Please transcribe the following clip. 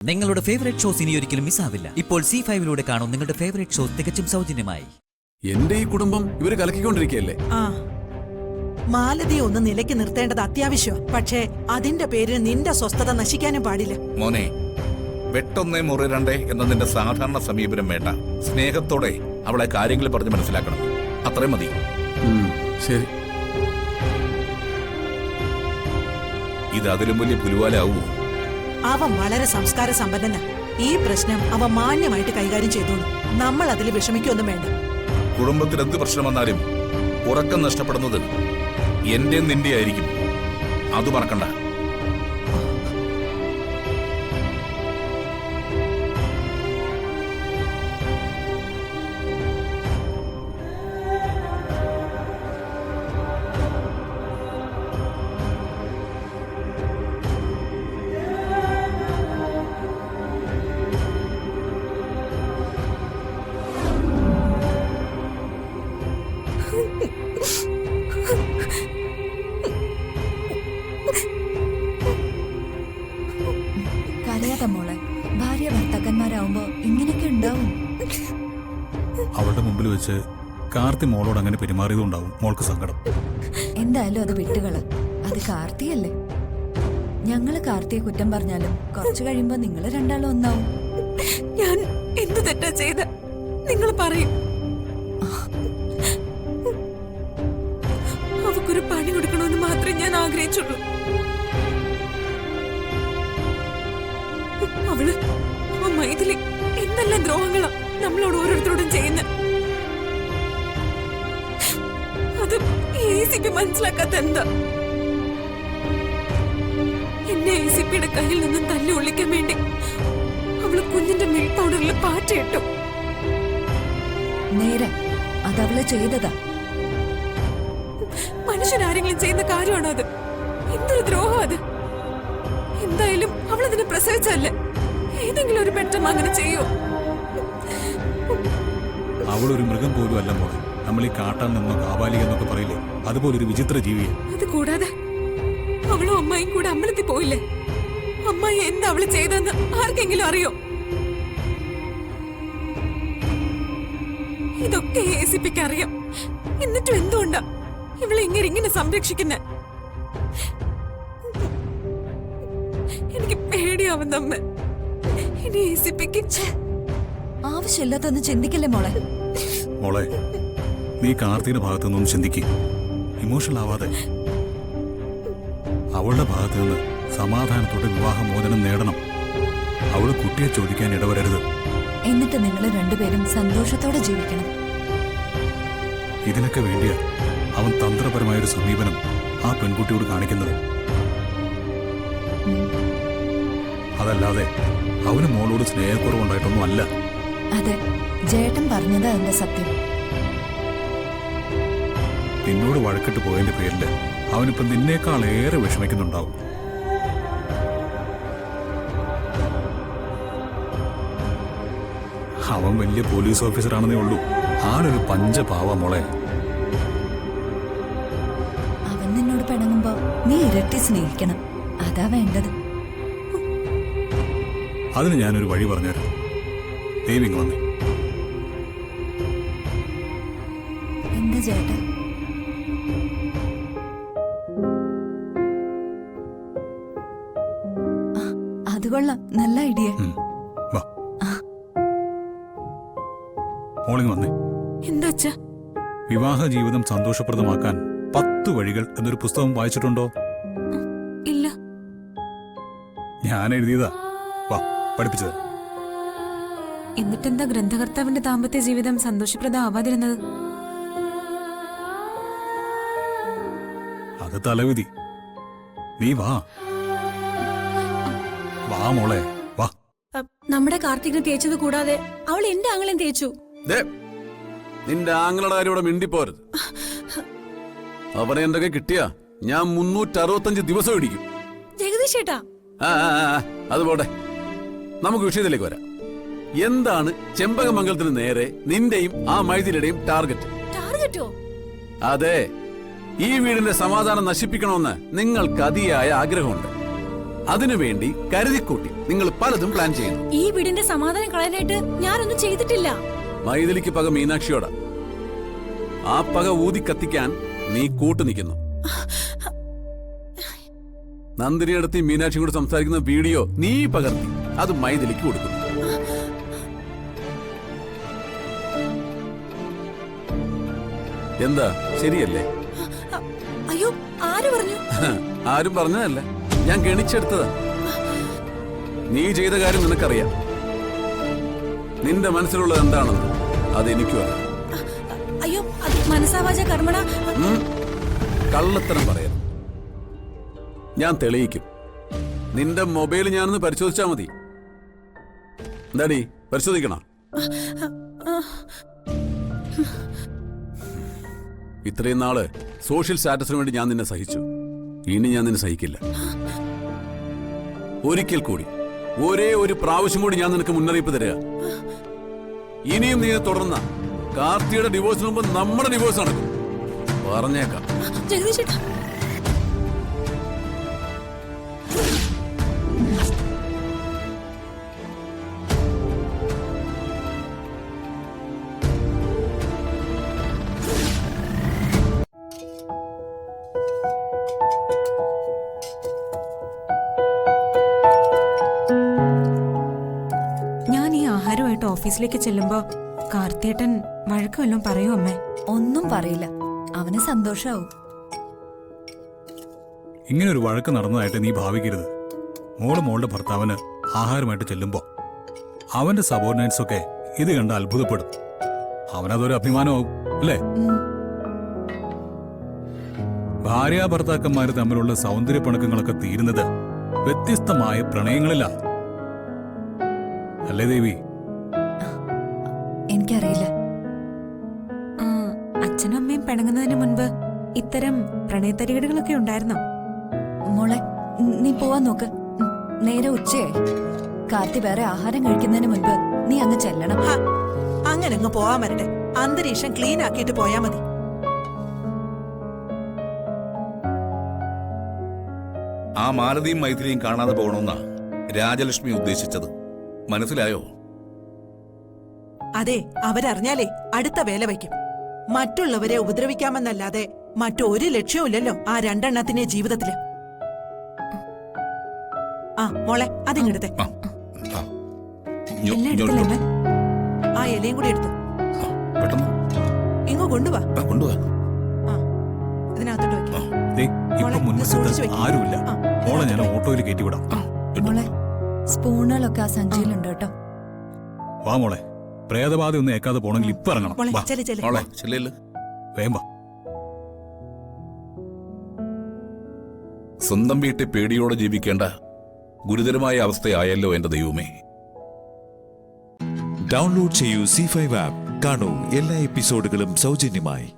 നിങ്ങളുടെ favourite shows ഇനി ഒരിക്കലും മിസ്സാവില്ല. ഇപ്പോൾ C5 കാണും നിങ്ങളുടെ ഫേവറേറ്റ് ഷോസ് തികച്ചും സൗജന്യമായി. എന്റെ ഈ കുടുംബം ഇവര് കലക്കിക്കൊണ്ടിരിക്കുകയല്ലേ. മാലതിയെ ഒന്ന് നിലയ്ക്ക് നിർത്തേണ്ടത് അത്യാവശ്യം. പക്ഷേ അതിന്റെ പേരിൽ നിന്റെ സ്വസ്ഥത നശിക്കാനും പാടില്ല. മോനെ, വെട്ടൊന്നേ മുറിരണ്ടേ എന്നതിന്റെ സാധാരണ സമീപനം വേണ്ട. സ്നേഹത്തോടെ അവളെ കാര്യങ്ങൾ പറഞ്ഞ് മനസ്സിലാക്കണം. അത്രയും മതി. ശരി. ഇത് അതിലും വലിയ പുലുവാലാവൂ. അവൻ വളരെ സംസ്കാര സമ്പന്നന. ഈ പ്രശ്നം അവൻ മാന്യമായിട്ട് കൈകാര്യം ചെയ്തോളൂ. നമ്മൾ അതിൽ വിഷമിക്കൊന്നും വേണ്ട. കുടുംബത്തിൽ എന്ത് പ്രശ്നം വന്നാലും ഉറക്കം നഷ്ടപ്പെടുന്നത് എന്റെ നിന്റെ ആയിരിക്കും. അത് മറക്കണ്ട. മോളെ, ഭാര്യ ഭർത്താക്കന്മാരാവുമ്പോ ഇങ്ങനെയൊക്കെ ഉണ്ടാവും. അവളുടെ മുമ്പിൽ വെച്ച് കാർത്തി മോളോട് അങ്ങനെ പെരുമാറിയതുണ്ടാവും മോൾക്ക് സങ്കടം. എന്തായാലും അത് വിട്ടുകള്. അത് കാർത്തിയല്ലേ. ഞങ്ങള് കാർത്തിയെ കുറ്റം പറഞ്ഞാലും കുറച്ചു കഴിയുമ്പോ നിങ്ങൾ രണ്ടാളും ഒന്നാവും. ഞാൻ എന്ത് തെറ്റാ ചെയ്ത നിങ്ങൾ പറയും. അവക്കൊരു പണി കൊടുക്കണമെന്ന് മാത്രമേ ഞാൻ ആഗ്രഹിച്ചുള്ളൂ. അവള് മൈഥിലി എന്തെല്ലാം ദ്രോഹങ്ങളാ നമ്മളോട് ഓരോരുത്തരോടും ചെയ്യുന്നത്. അത് ACP മനസ്സിലാക്കാത്ത എന്താ? എന്നെ ACPയുടെ കയ്യിൽ നിന്നും തല്ലി ഒളിക്കാൻ വേണ്ടി അവള് കുഞ്ഞിന്റെ മിൽക്ക് പൗഡറിൽ പാറ്റയിട്ടു. നേരെ അതവള് ചെയ്തതാ. മനുഷ്യരാരെങ്കിലും ചെയ്യുന്ന കാര്യമാണോ അത്? എന്തൊരു ദ്രോഹം അത്. എന്തായാലും അവളതിനെ പ്രസവിച്ചല്ലേ. ഏതെങ്കിലും ഒരു പെറ്റമ്മ അങ്ങനെ ചെയ്യോ? അവളൊരു മൃഗം പോലും അല്ല മോളെ. നമ്മൾ ഈ കാട്ടാൻ നിന്നോ കാവാലിക എന്നൊക്കെ പറയില്ലേ, അതുപോലൊരു വിചിത്ര ജീവിയെ. അത് കൂടാതെ അവളും അമ്മായും കൂടെ അമ്പലത്തിൽ പോയില്ലേ? അമ്മായി എന്താ അവള് ചെയ്തെന്ന് ആർക്കെങ്കിലും അറിയോ? ഇതൊക്കെ ACPക്ക് അറിയാം. എന്നിട്ടും എന്തുകൊണ്ടാ ഇവളെ ഇങ്ങനെ സംരക്ഷിക്കുന്നെ? എനിക്ക് പേടിയാവുന്ന അമ്മ. ഇനി ACPക്ക് ആവശ്യമില്ലാത്തൊന്നും ചിന്തിക്കല്ലേ മോളെ. മോളെ, നീ കാർത്തിയുടെ ഭാഗത്തു നിന്നും ചിന്തിക്കുക. ഇമോഷണൽ ആവാതെ. അവളുടെ ഭാഗത്തു നിന്ന് സമാധാനത്തോടെ വിവാഹമോചനം നേടണം. അവള് കുട്ടിയെ ചോദിക്കാൻ ഇടവരരുത്. എന്നിട്ട് നിങ്ങൾ രണ്ടുപേരും സന്തോഷത്തോടെ ജീവിക്കണം. ഇതിനൊക്കെ വേണ്ടിയാ അവൻ തന്ത്രപരമായൊരു സമീപനം ആ പെൺകുട്ടിയോട് കാണിക്കുന്നത്. അതല്ലാതെ അവന് മോളോട് സ്നേഹക്കുറവുണ്ടായിട്ടൊന്നും അല്ല. അതെ, ജേട്ടൻ പറഞ്ഞത് അതിന്റെ സത്യം. നിന്നോട് വഴക്കിട്ട് പോയതിന്റെ പേരില് അവനിപ്പം നിന്നേക്കാൾ ഏറെ വിഷമിക്കുന്നുണ്ടാവും. അവൻ വലിയ പോലീസ് ഓഫീസറാണെന്നേ ഉള്ളൂ. ആളൊരു പഞ്ചപാവ മോളെ. അവൻ നിന്നോട് പിണങ്ങുമ്പോ നീ ഇരട്ടി സ്നേഹിക്കണം. അതാ വേണ്ടത്. അതിന് ഞാനൊരു വഴി പറഞ്ഞുതരാം. ദേവിങ് വന്നേ. എന്താ ചേട്ടാ? അത് കൊള്ളാം, നല്ല ഐഡിയ. മോളിങ് വന്നേ. എന്താ? വിവാഹ ജീവിതം സന്തോഷപ്രദമാക്കാൻ 10 വഴികൾ എന്നൊരു പുസ്തകം വായിച്ചിട്ടുണ്ടോ? ഇല്ല. ഞാൻ എഴുതിയതാ. വാ, പഠിപ്പിച്ചത്. എന്നിട്ടെന്താ ഗ്രന്ഥകർത്താവിന്റെ ദാമ്പത്യ ജീവിതം സന്തോഷപ്രദമാവാതിരുന്നത്? അത് തലവിധി. നീ വാ വാ മോളെ, വാ. നമ്മുടെ കാർത്തികിനെ തേച്ചത് കൂടാതെ അവൾ എന്റെ ആങ്ങളെയും തേച്ചു. നിന്റെ ആങ്ങളുടെ കാര്യം ഇവിടെ മിണ്ടിപ്പോരുത്. അവനെ എന്തൊക്കെ കിട്ടിയാ ഞാൻ 365 ദിവസം ഇടിക്കും. ജഗദീഷ് ചേട്ടാ, അത് പോട്ടെ, നമുക്ക് വിഷയത്തിലേക്ക് വരാം. എന്താണ് ചെമ്പകമംഗലത്തിന് നേരെ നിന്റെയും ആ മൈഥിലിയുടെയും ടാർഗറ്റ്? ടാർഗറ്റോ? അതെ, ഈ വീടിന്റെ സമാധാനം നശിപ്പിക്കണമെന്ന് നിങ്ങൾക്ക് അതിയായ ആഗ്രഹമുണ്ട്. അതിനുവേണ്ടി കരുതിക്കൂട്ടി നിങ്ങൾ പലതും പ്ലാൻ ചെയ്യുന്നു. ഈ വീടിന്റെ സമാധാനം കളയാനായിട്ട് ഞാനൊന്നും ചെയ്തിട്ടില്ല. മൈഥിലിക്ക് പക മീനാക്ഷിയോടാ. ആ പക ഊതി കത്തിക്കാൻ നീ കൂട്ടു നിൽക്കുന്നു. നന്ദിനിയടുത്ത് മീനാക്ഷി കൂടെ സംസാരിക്കുന്ന വീഡിയോ നീ പകർത്തി അത് മൈഥിലിക്ക് കൊടുക്കുന്നു. എന്താ ശരിയല്ലേ? അയ്യോ, ആര് പറഞ്ഞു? ആരും പറഞ്ഞതല്ല, ഞാൻ ഗണിച്ചെടുത്തതാ. നീ ചെയ്ത കാര്യം നിനക്കറിയാം. നിന്റെ മനസ്സിലുള്ളത് എന്താണെന്ന് അതെനിക്കും അറിയാം. അയ്യോ, അത് മനസ്സാവാച കർമ്മണ. കള്ളത്തരം പറയാം. ഞാൻ തെളിയിക്കും. നിന്റെ മൊബൈൽ ഞാനൊന്ന് പരിശോധിച്ചാ മതി. എന്താടി പരിശോധിക്കണ? ഇത്രയും നാള് സോഷ്യൽ സ്റ്റാറ്റസിന് വേണ്ടി ഞാൻ നിന്നെ സഹിച്ചു. ഇനി ഞാൻ നിന്നെ സഹിക്കില്ല. ഒരിക്കൽ കൂടി, ഒരേ ഒരു പ്രാവശ്യം കൂടി ഞാൻ നിനക്ക് മുന്നറിയിപ്പ് തരിക. ഇനിയും നീ തുടർന്ന കാർത്തിയുടെ ഡിവോഴ്സിന് മുമ്പ് നമ്മുടെ ഡിവോഴ്സ് നടക്കും. പറഞ്ഞേക്കാം. ജഗദീഷേട്ടാ, ഞാൻ ഈ ആഹാരമായിട്ട് ഓഫീസിലേക്ക് ചെല്ലുമ്പോ കാർത്തിയേട്ടൻ വഴക്ക് വല്ലതും പറയൂ അമ്മേ? ഒന്നും പറയില്ല, അവന് സന്തോഷാവും. ഇങ്ങനെ ഒരു വഴക്ക് നടന്നതായിട്ട് നീ ഭാവിക്കരുത്. മോളുടെ ഭർത്താവിന് ആഹാരമായിട്ട് ചെല്ലുമ്പോ അവന്റെ സബോർഡിനേറ്റ്സ് ഒക്കെ ഇത് കണ്ട് അത്ഭുതപ്പെടും. അവനതൊരു അഭിമാനമാവും, അല്ലേ? ഭാര്യ ഭർത്താക്കന്മാര് തമ്മിലുള്ള സൗന്ദര്യ പിണക്കങ്ങളൊക്കെ തീരുന്നത് വ്യത്യസ്തമായ പ്രണയങ്ങളിലാ, അല്ലേ ദേവി? എനിക്കറിയില്ല. അച്ഛനും അമ്മയും പിണങ്ങുന്നതിന് മുൻപ് ഇത്തരം പ്രണയത്തരികടകളൊക്കെ ഉണ്ടായിരുന്നോ? മോളെ, നീ പോവാൻ നോക്ക്. നേരെ ഉച്ചയായി. കാർത്തി വേറെ ആഹാരം കഴിക്കുന്നതിന് മുൻപ് നീ അങ്ങ് ചെല്ലണം. ഹ, അങ്ങനെ അങ്ങ് പോവാൻ വരട്ടെ. അന്തരീക്ഷം ക്ലീൻ ആക്കിയിട്ട് പോയാ മതി. ആ മാലതിയും മൈഥിലിയും കാണാതെ പോകണമെന്നാ രാജലക്ഷ്മി ഉദ്ദേശിച്ചത്. മനസ്സിലായോ? അതെ, അവരറിഞ്ഞാലേ അടുത്ത വേല വയ്ക്കും. മറ്റുള്ളവരെ ഉപദ്രവിക്കാമെന്നല്ലാതെ മറ്റൊരു ലക്ഷ്യവുമില്ലല്ലോ ആ രണ്ടെണ്ണത്തിന്റെ ജീവിതത്തില്. ആ മോളെ, അതിങ്ങെടുത്തെ. ആ, ആ. എല്ലാം എടുത്തില്ലേ അമ്മേ? ആ ഇലയും കൂടി എടുത്തു. പെട്ടെന്ന് ഇങ്ങോ കൊണ്ടുവാ. കൊണ്ടുപോവാ. ആ, ഇതിനകത്തോട്ട് വെക്കാം. ദേ, ഇപ്പൊ മോളെ, മുൻവശത്ത് സൂക്ഷിച്ച് വെക്ക്. ആരുമില്ല. ആ. മോളെ ഞാൻ ഓട്ടോയിൽ കയറ്റിവിടാം. മോളെ, സ്പൂണുകളൊക്കെ ആ സഞ്ചിയിലുണ്ട് കേട്ടോ. വാ മോളെ, പ്രേതബാധ ഒന്നും ഏക്കാതെ പോണെങ്കിൽ ഇപ്പൊ ഇറങ്ങണം. മോളെ, വാ, ചെല്ല് ചെല്ല്. മോളെ ചെല്ലേല്. വേഗം വാ. സ്വന്തം വീട്ടിൽ പേടിയോടെ ജീവിക്കേണ്ട ഗുരുതരമായ അവസ്ഥയായല്ലോ എന്റെ ദൈവമേ. ഡൗൺലോഡ് ചെയ്യൂ C5 ആപ്പ്. കാണൂ എല്ലാ എപ്പിസോഡുകളും സൗജന്യമായി.